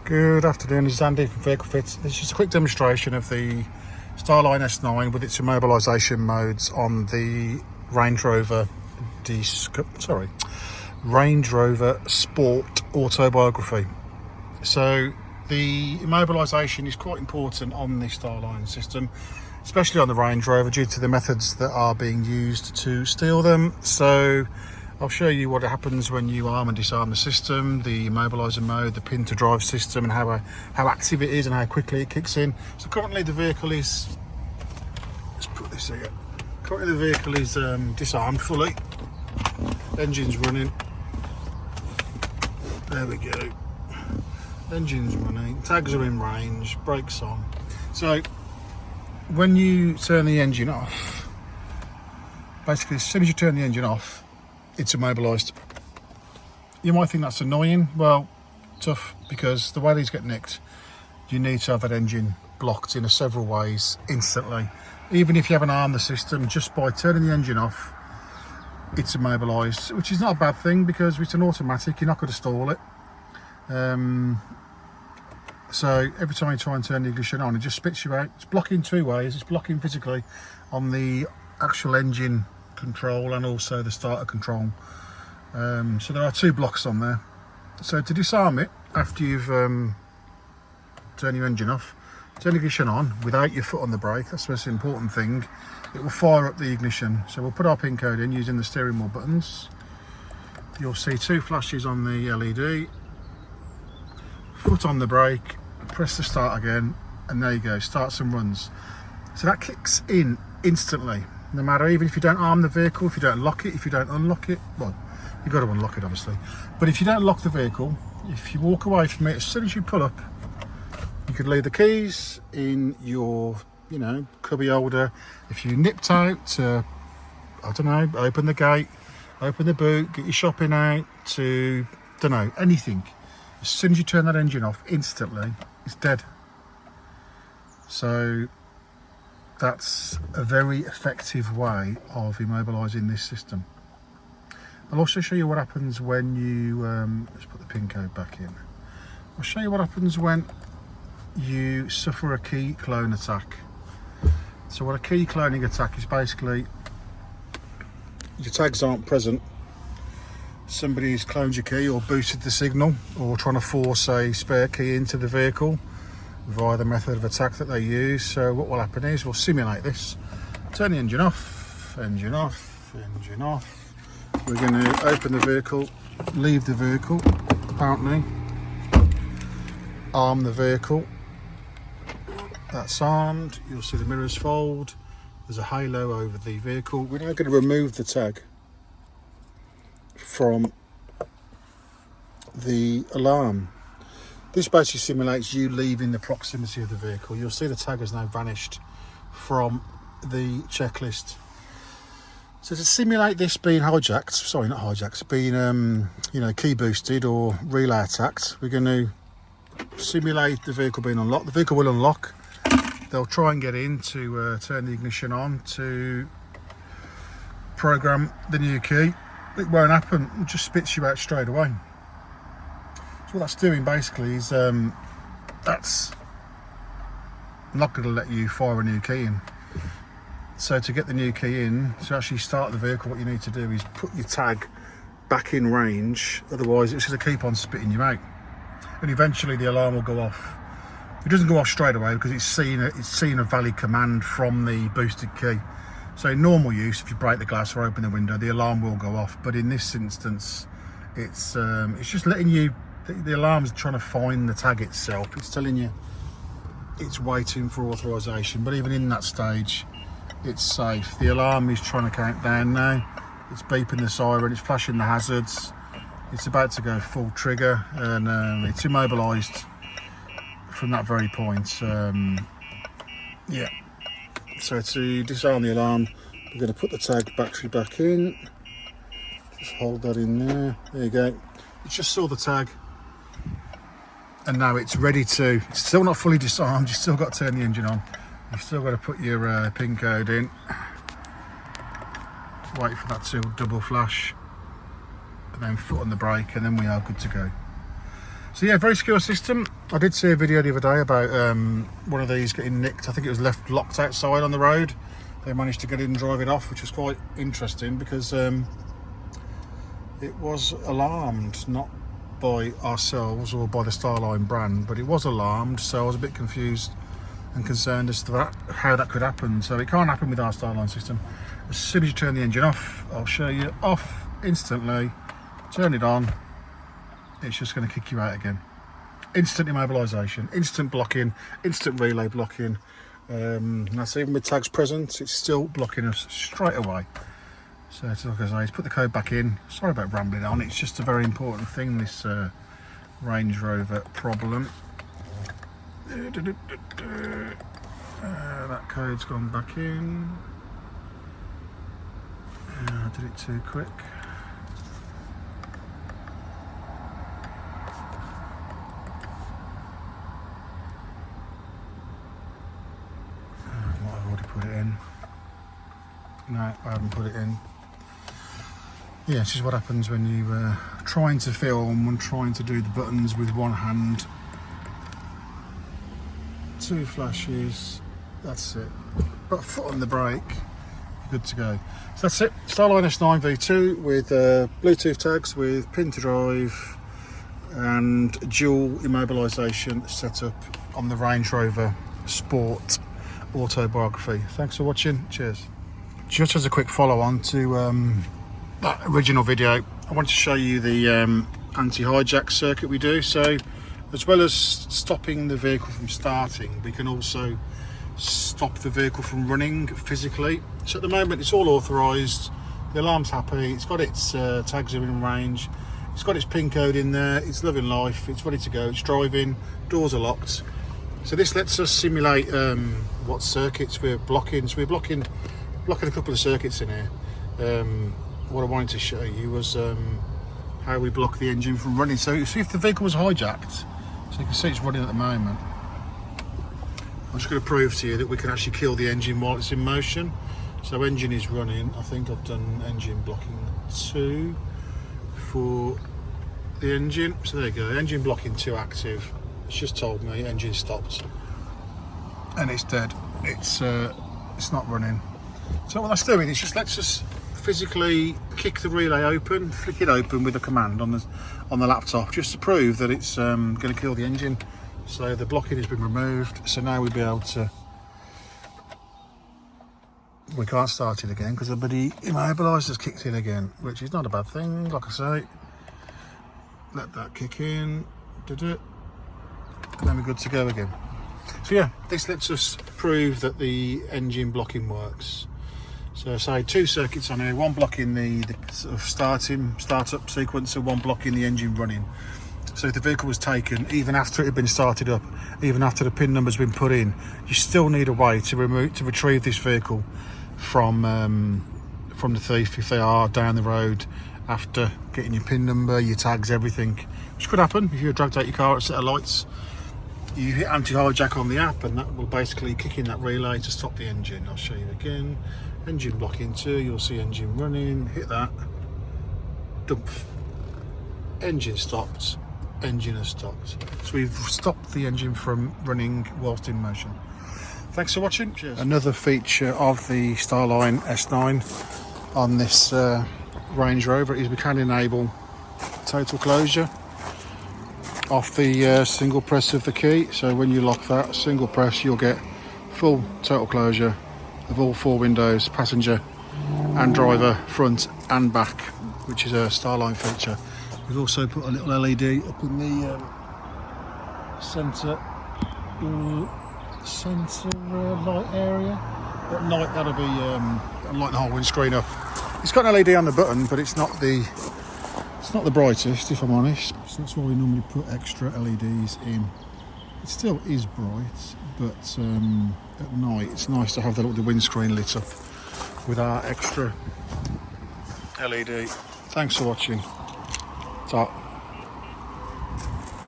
Good afternoon, this is Andy from Vehicle Fits. This is just a quick demonstration of the StarLine S9 with its immobilisation modes on the Range Rover Range Rover Sport Autobiography. So the immobilisation is quite important on the StarLine system, especially on the Range Rover due to the methods that are being used to steal them. So I'll show you what happens when you arm and disarm the system, the immobiliser mode, the pin to drive system, and how active it is and how quickly it kicks in. So currently the vehicle is, let's put this here, currently the vehicle is disarmed fully, engine's running, there we go, engine's running, tags are in range, brakes on. So when you turn the engine off, basically as soon as you turn the engine off, it's immobilised. You might think that's annoying. Well, tough, because the way these get nicked, you need to have that engine blocked in several ways instantly. Even if you haven't armed the system, just by turning the engine off, it's immobilised, which is not a bad thing because it's an automatic, you're not going to stall it. So every time you try and turn the ignition on, it just spits you out. It's blocking two ways. It's blocking physically on the actual engine control and also the starter control. So there are two blocks on there. So to disarm it, after you've turned your engine off, turn the ignition on without your foot on the brake. That's the most important thing. It will fire up the ignition. So we'll put our pin code in using the steering wheel buttons. You'll see two flashes on the LED. Foot on the brake, press the start again, and there you go, starts and runs. So that kicks in instantly. No matter, even if you don't arm the vehicle, if you don't lock it, if you don't unlock it, well, you've got to unlock it obviously, but if you don't lock the vehicle, if you walk away from it, as soon as you pull up, you could leave the keys in your, cubby holder. If you nipped out to, I don't know, open the gate, open the boot, get your shopping out, to, don't know, anything, as soon as you turn that engine off, instantly, it's dead. So that's a very effective way of immobilising this system. I'll also show you what happens when you, let's put the pin code back in. I'll show you what happens when you suffer a key clone attack. So what a key cloning attack is, basically your tags aren't present, somebody's cloned your key or boosted the signal, or trying to force a spare key into the vehicle via the method of attack that they use. So what will happen is we'll simulate this. Turn the engine off, engine off, engine off. We're going to open the vehicle, leave the vehicle, apparently, arm the vehicle. That's armed. You'll see the mirrors fold. There's a halo over the vehicle. We're now going to remove the tag from the alarm. This basically simulates you leaving the proximity of the vehicle. You'll see the tag has now vanished from the checklist. So to simulate this being hijacked, sorry, not hijacked, being key boosted or relay attacked, we're going to simulate the vehicle being unlocked. The vehicle will unlock. They'll try and get in to turn the ignition on to program the new key. It won't happen. It just spits you out straight away. So what that's doing basically is that's not going to let you fire a new key in. So to get the new key in, to actually start the vehicle, what you need to do is put your tag back in range. Otherwise it's going to keep on spitting you out, and eventually the alarm will go off. It doesn't go off straight away because it's seen a valid command from the boosted key. So in normal use, if you break the glass or open the window, the alarm will go off. But in this instance, it's just letting you. The alarm's trying to find the tag itself. It's telling you it's waiting for authorization, but even in that stage, it's safe. The alarm is trying to count down now. It's beeping the siren, it's flashing the hazards. It's about to go full trigger, and it's immobilised from that very point. Yeah. So to disarm the alarm, we're going to put the tag battery back in. Just hold that in there. There you go. You just saw the tag. And now it's ready to, it's still not fully disarmed, you've still got to turn the engine on. You've still got to put your pin code in. Wait for that to double flash. And then foot on the brake, and then we are good to go. So yeah, very secure system. I did see a video the other day about one of these getting nicked. I think it was left locked outside on the road. They managed to get it and drive it off, which was quite interesting because it was alarmed, not by ourselves or by the StarLine brand, but it was alarmed, so I was a bit confused and concerned as to that, how that could happen. So it can't happen with our StarLine system. As soon as you turn the engine off, I'll show you, off instantly, turn it on, it's just going to kick you out again. Instant immobilisation, instant blocking, instant relay blocking. That's even with tags present, it's still blocking us straight away. So like I say, put the code back in. Sorry about rambling on, it's just a very important thing, this Range Rover problem. That code's gone back in. I did it too quick. I've already put it in. No, I haven't put it in. Yeah, this is what happens when you trying to film and trying to do the buttons with one hand. 2 flashes, that's it. Put a foot on the brake, you're good to go. So that's it. StarLine S9 V2 with Bluetooth tags, with pin to drive and dual immobilisation setup on the Range Rover Sport autobiography. Thanks for watching. Cheers. Just as a quick follow on to that original video, I want to show you the anti-hijack circuit we do. So as well as stopping the vehicle from starting, we can also stop the vehicle from running physically. So at the moment it's all authorised, the alarm's happy, it's got its tags are in range, it's got its pin code in there, it's loving life, it's ready to go, it's driving, doors are locked. So this lets us simulate what circuits we're blocking. So we're blocking a couple of circuits in here. What I wanted to show you was how we block the engine from running. So see if the vehicle was hijacked, so you can see it's running at the moment. I'm just going to prove to you that we can actually kill the engine while it's in motion. So engine is running. I think I've done engine blocking 2 for the engine. So there you go, engine blocking 2 active. It's just told me engine stopped and it's dead. It's not running. So what that's doing is just lets us physically kick the relay open, flick it open with a command on the laptop, just to prove that it's going to kill the engine. So the blocking has been removed. So now we'll be able to. We can't start it again because the bloody immobiliser's kicked in again, which is not a bad thing. Like I say, let that kick in, did it, and then we're good to go again. So yeah, this lets us prove that the engine blocking works. So say 2 circuits on here, one blocking the sort of startup sequence and one blocking the engine running. So if the vehicle was taken, even after it had been started up, even after the pin number's been put in, you still need a way to retrieve this vehicle from the thief if they are down the road after getting your pin number, your tags, everything. Which could happen if you dragged out your car at a set of lights. You hit anti-hijack on the app and that will basically kick in that relay to stop the engine. I'll show you again. Engine blocking 2, you'll see engine running, hit that, dump, engine stopped, engine has stopped. So we've stopped the engine from running whilst in motion. Thanks for watching. Cheers. Another feature of the StarLine S9 on this Range Rover is we can enable total closure off the single press of the key. So when you lock that single press, you'll get full total closure of all 4 windows, passenger and driver, front and back, which is a StarLine feature. We've also put a little LED up in the centre light area. At night that'll be light the whole windscreen up. It's got an LED on the button, but it's not the brightest, if I'm honest. So that's why we normally put extra LEDs in. It still is bright, but at night it's nice to have the windscreen lit up with our extra LED. Thanks for watching. Ta.